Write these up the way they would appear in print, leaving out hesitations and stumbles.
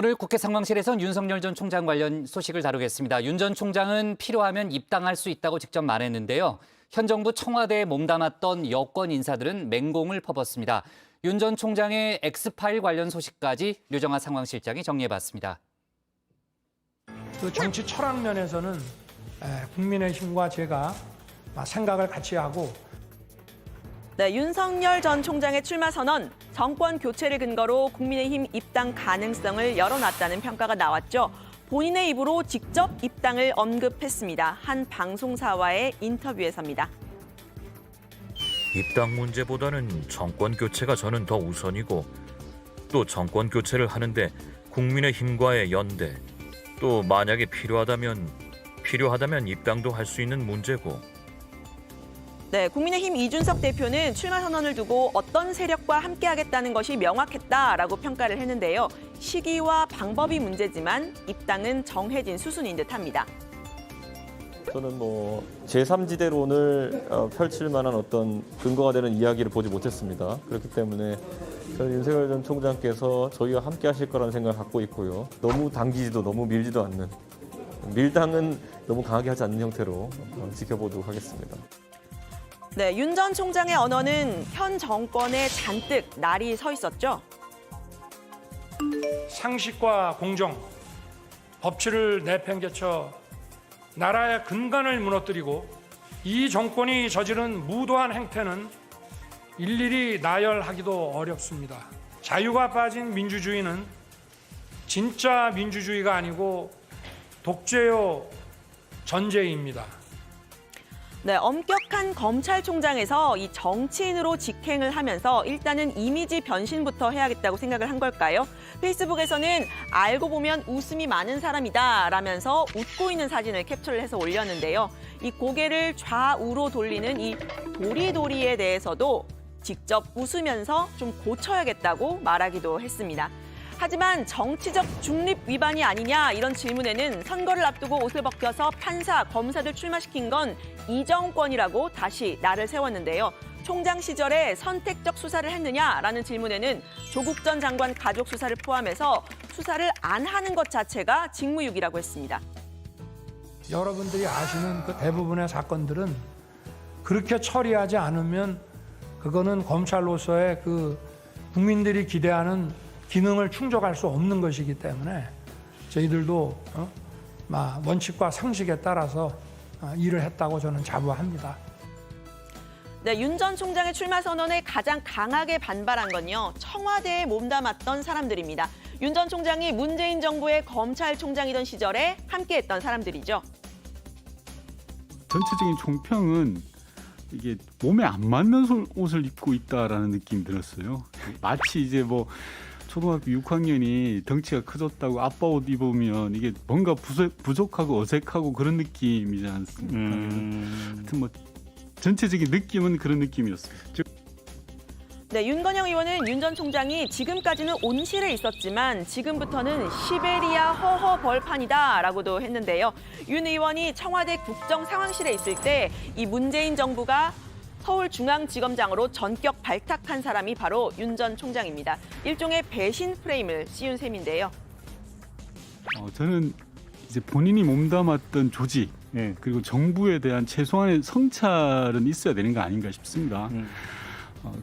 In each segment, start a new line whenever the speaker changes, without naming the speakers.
오늘 국회 상황실에선 윤석열 전 총장 관련 소식을 다루겠습니다. 윤 전 총장은 필요하면 입당할 수 있다고 직접 말했는데요. 현 정부 청와대에 몸담았던 여권 인사들은 맹공을 퍼붓습니다. 윤 전 총장의 엑스파일 관련 소식까지 류정아 상황실장이 정리해봤습니다.
그 정치 철학 면에서는 국민의힘과 제가 생각을 같이 하고
네, 윤석열 전 총장의 출마 선언, 정권 교체를 근거로 국민의힘 입당 가능성을 열어놨다는 평가가 나왔죠. 본인의 입으로 직접 입당을 언급했습니다. 한 방송사와의 인터뷰에서입니다.
입당 문제보다는 정권 교체가 저는 더 우선이고 또 정권 교체를 하는데 국민의힘과의 연대, 또 만약에 필요하다면 입당도 할 수 있는 문제고.
네, 국민의힘 이준석 대표는 출마 선언을 두고 어떤 세력과 함께하겠다는 것이 명확했다라고 평가를 했는데요. 시기와 방법이 문제지만 입당은 정해진 수순인 듯합니다.
저는 제3지대론을 펼칠 만한 어떤 근거가 되는 이야기를 보지 못했습니다. 그렇기 때문에 저는 윤석열 전 총장께서 저희와 함께 하실 거라는 생각을 갖고 있고요. 너무 당기지도 너무 밀지도 않는, 밀당은 너무 강하게 하지 않는 형태로 지켜보도록 하겠습니다.
네, 윤 전 총장의 언어는 현 정권에 잔뜩 날이 서 있었죠.
상식과 공정, 법치를 내팽개쳐 나라의 근간을 무너뜨리고 이 정권이 저지른 무도한 행태는 일일이 나열하기도 어렵습니다. 자유가 빠진 민주주의는 진짜 민주주의가 아니고 독재요 전제입니다.
네, 엄격한 검찰총장에서 이 정치인으로 직행을 하면서 일단은 이미지 변신부터 해야겠다고 생각을 한 걸까요? 페이스북에서는 알고 보면 웃음이 많은 사람이다 라면서 웃고 있는 사진을 캡처를 해서 올렸는데요. 이 고개를 좌우로 돌리는 이 도리도리에 대해서도 직접 웃으면서 좀 고쳐야겠다고 말하기도 했습니다. 하지만 정치적 중립 위반이 아니냐 이런 질문에는 선거를 앞두고 옷을 벗겨서 판사, 검사들 출마시킨 건 이 정권이라고 다시 날을 세웠는데요. 총장 시절에 선택적 수사를 했느냐라는 질문에는 조국 전 장관 가족 수사를 포함해서 수사를 안 하는 것 자체가 직무유기라고 했습니다.
여러분들이 아시는 그 대부분의 사건들은 그렇게 처리하지 않으면 그거는 검찰로서의 그 국민들이 기대하는 기능을 충족할 수 없는 것이기 때문에 저희들도 원칙과 상식에 따라서 일을 했다고 저는 자부합니다.
네, 윤 전 총장의 출마 선언에 가장 강하게 반발한 건요. 청와대에 몸담았던 사람들입니다. 윤 전 총장이 문재인 정부의 검찰총장이던 시절에 함께했던 사람들이죠.
전체적인 총평은 이게 몸에 안 맞는 옷을 입고 있다라는 느낌이 들었어요. 마치 이제 초등학교 6학년이 덩치가 커졌다고 아빠 옷 입으면 이게 뭔가 부족하고 어색하고 그런 느낌이지 않습니까? 하여튼 전체적인 느낌은 그런 느낌이었습니다.
네, 윤건영 의원은 윤 전 총장이 지금까지는 온실에 있었지만 지금부터는 시베리아 허허 벌판이다라고도 했는데요. 윤 의원이 청와대 국정상황실에 있을 때 이 문재인 정부가 서울중앙지검장으로 전격 발탁한 사람이 바로 윤 전 총장입니다. 일종의 배신 프레임을 씌운 셈인데요.
저는 이제 본인이 몸담았던 조직 그리고 정부에 대한 최소한의 성찰은 있어야 되는 거 아닌가 싶습니다.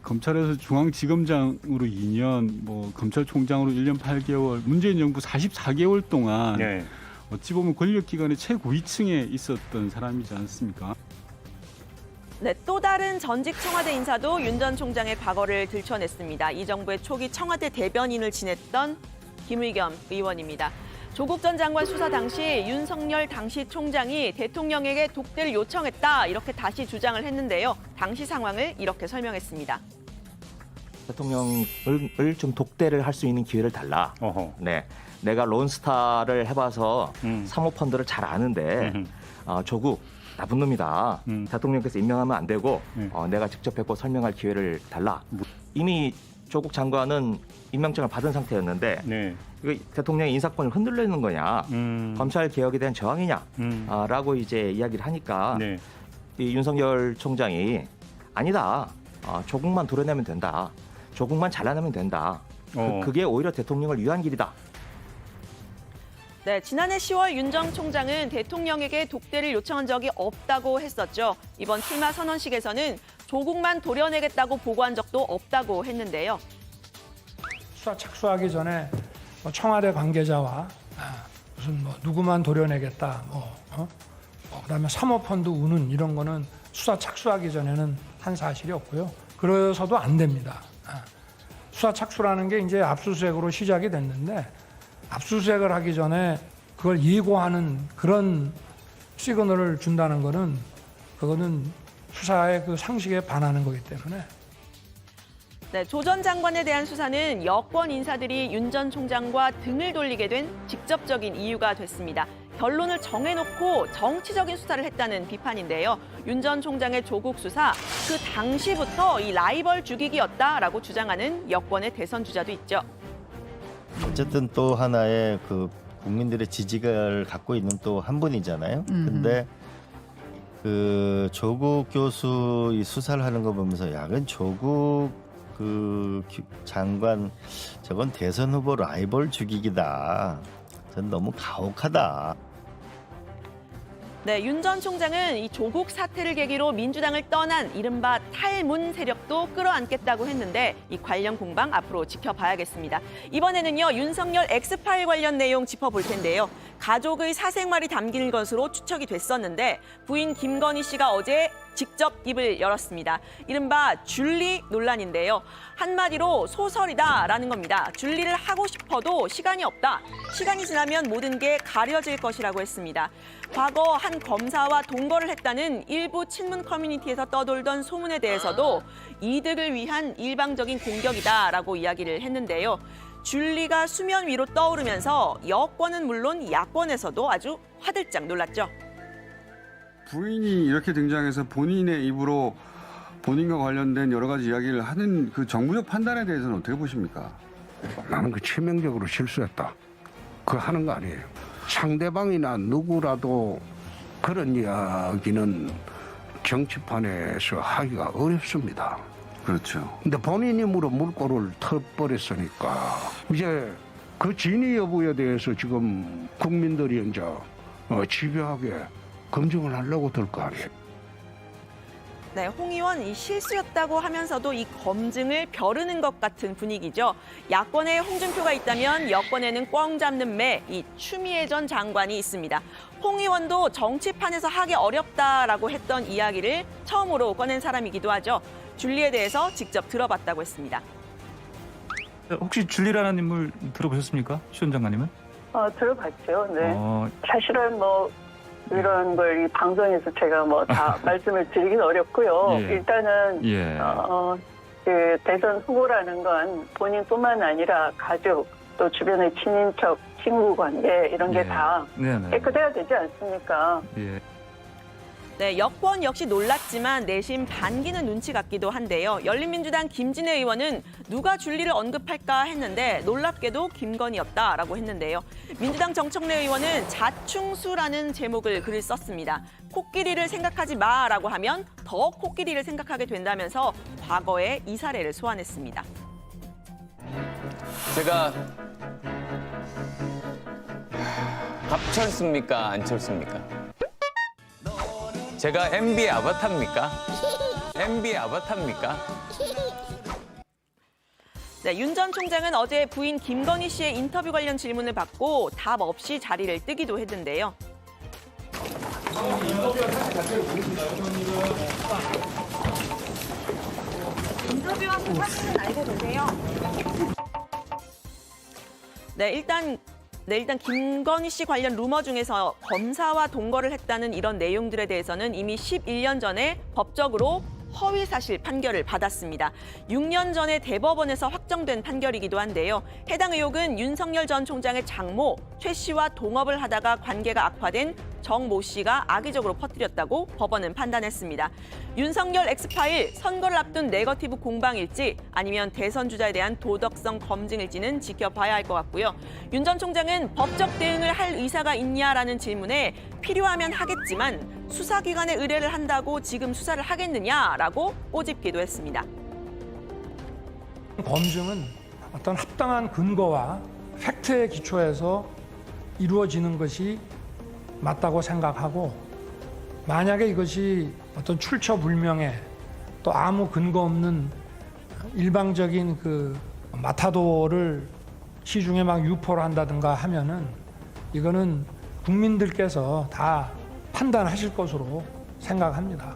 검찰에서 중앙지검장으로 2년, 검찰총장으로 1년 8개월, 문재인 정부 44개월 동안 어찌 보면 권력기관의 최고위층에 있었던 사람이지 않습니까?
네, 또 다른 전직 청와대 인사도 윤 전 총장의 과거를 들춰냈습니다. 이 정부의 초기 청와대 대변인을 지냈던 김의겸 의원입니다. 조국 전 장관 수사 당시 윤석열 당시 총장이 대통령에게 독대를 요청했다 이렇게 다시 주장을 했는데요. 당시 상황을 이렇게 설명했습니다.
대통령을 좀 독대를 할 수 있는 기회를 달라. 네, 내가 론스타를 해봐서 사모펀드를 잘 아는데 조국 나쁜 놈이다. 대통령께서 임명하면 안 되고 내가 직접 뵙고 설명할 기회를 달라. 이미 조국 장관은 임명장을 받은 상태였는데 대통령의 인사권을 흔들려는 거냐, 검찰 개혁에 대한 저항이냐, 라고 이제 이야기를 하니까 이 윤석열 총장이 아니다. 조국만 도려내면 된다. 조국만 잘라내면 된다. 그게 오히려 대통령을 위한 길이다.
네, 지난해 10월 윤 전 총장은 대통령에게 독대를 요청한 적이 없다고 했었죠. 이번 출마 선언식에서는 조국만 도려내겠다고 보고한 적도 없다고 했는데요.
수사 착수하기 전에 뭐 청와대 관계자와 무슨 뭐 누구만 도려내겠다, 그다음에 사모펀드 우는 이런 거는 수사 착수하기 전에는 한 사실이 없고요. 그래서도 안 됩니다. 수사 착수라는 게 이제 압수수색으로 시작이 됐는데 압수수색을 하기 전에 그걸 예고하는 그런 시그널을 준다는 거는 그거는 수사의 그 상식에 반하는 거기 때문에.
네, 조 전 장관에 대한 수사는 여권 인사들이 윤 전 총장과 등을 돌리게 된 직접적인 이유가 됐습니다. 결론을 정해놓고 정치적인 수사를 했다는 비판인데요. 윤 전 총장의 조국 수사, 그 당시부터 이 라이벌 죽이기였다라고 주장하는 여권의 대선 주자도 있죠.
어쨌든 또 하나의 그 국민들의 지지를 갖고 있는 또 한 분이잖아요. 근데 그 조국 교수 이 수사를 하는 거 보면서 야근 조국 그 장관 저건 대선 후보 라이벌 죽이기다. 전 너무 가혹하다.
네, 윤 전 총장은 이 조국 사태를 계기로 민주당을 떠난 이른바 탈문 세력도 끌어안겠다고 했는데 이 관련 공방 앞으로 지켜봐야겠습니다. 이번에는요, 윤석열 엑스파일 관련 내용 짚어볼 텐데요. 가족의 사생활이 담긴 것으로 추측이 됐었는데 부인 김건희 씨가 어제 직접 입을 열었습니다. 이른바 줄리 논란인데요. 한마디로 소설이다라는 겁니다. 줄리를 하고 싶어도 시간이 없다. 시간이 지나면 모든 게 가려질 것이라고 했습니다. 과거 한 검사와 동거를 했다는 일부 친문 커뮤니티에서 떠돌던 소문에 대해서도 이득을 위한 일방적인 공격이다라고 이야기를 했는데요. 줄리가 수면 위로 떠오르면서 여권은 물론 야권에서도 아주 화들짝 놀랐죠.
부인이 이렇게 등장해서 본인의 입으로 본인과 관련된 여러 가지 이야기를 하는 그 정부적 판단에 대해서는 어떻게 보십니까?
나는 그 치명적으로 실수했다. 그거 하는 거 아니에요. 상대방이나 누구라도 그런 이야기는 정치판에서 하기가 어렵습니다.
그렇죠.
근데 본인 힘으로 물꼬를 터버렸으니까 이제 그 진위 여부에 대해서 지금 국민들이 이제 집요하게 검증을 하려고 들 거 아니에요.
네, 홍 의원 이 실수였다고 하면서도 이 검증을 벼르는 것 같은 분위기죠. 야권에 홍준표가 있다면 여권에는 꽝 잡는 매, 이 추미애 전 장관이 있습니다. 홍 의원도 정치판에서 하기 어렵다라고 했던 이야기를 처음으로 꺼낸 사람이기도 하죠. 줄리에 대해서 직접 들어봤다고 했습니다.
혹시 줄리라는 인물 들어보셨습니까? 시 원 장관님은?
들어봤죠. 네. 사실은 뭐 이런 걸 이 방송에서 제가 뭐 다 말씀을 드리긴 어렵고요.
예.
일단은
예.
그 대선 후보라는 건 본인뿐만 아니라 가족 또 주변의 친인척, 친구 관계 이런 게 다 깨끗해야 되지 않습니까?
예.
네, 여권 역시 놀랐지만 내심 반기는 눈치 같기도 한데요. 열린민주당 김진애 의원은 누가 줄리를 언급할까 했는데 놀랍게도 김건희였다라고 했는데요. 민주당 정청래 의원은 자충수라는 제목을 글을 썼습니다. 코끼리를 생각하지 마라고 하면 더 코끼리를 생각하게 된다면서 과거의 이 사례를 소환했습니다.
제가 갑철습니까? 안철수입니까? 제가 MB의 아바타입니까? MB의 아바타입니까?
네, 윤 전 총장은 어제 부인 김건희 씨의 인터뷰 관련 질문을 받고 답 없이 자리를 뜨기도 했는데요. 인터뷰한 그 사실은 알고 계세요? 네, 일단 김건희 씨 관련 루머 중에서 검사와 동거를 했다는 이런 내용들에 대해서는 이미 11년 전에 법적으로 허위사실 판결을 받았습니다. 6년 전에 대법원에서 확정된 판결이기도 한데요. 해당 의혹은 윤석열 전 총장의 장모 최 씨와 동업을 하다가 관계가 악화된 정 모 씨가 악의적으로 퍼뜨렸다고 법원은 판단했습니다. 윤석열 엑스파일 선거를 앞둔 네거티브 공방일지 아니면 대선 주자에 대한 도덕성 검증일지는 지켜봐야 할 것 같고요. 윤 전 총장은 법적 대응을 할 의사가 있냐라는 질문에 필요하면 하겠지만 수사기관에 의뢰를 한다고 지금 수사를 하겠느냐라고 꼬집기도 했습니다.
검증은 어떤 합당한 근거와 팩트에 기초해서 이루어지는 것이 맞다고 생각하고, 만약에 이것이 어떤 출처불명의 또 아무 근거 없는 일방적인 그 마타도를 시중에 막 유포를 한다든가 하면은 이거는 국민들께서 다 판단하실 것으로 생각합니다.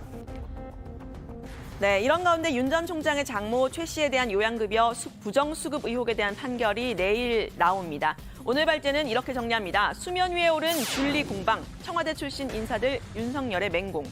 네, 이런 가운데 윤 전 총장의 장모 최 씨에 대한 요양급여 부정수급 의혹에 대한 판결이 내일 나옵니다. 오늘 발제는 이렇게 정리합니다. 수면 위에 오른 줄리 공방, 청와대 출신 인사들 윤석열의 맹공.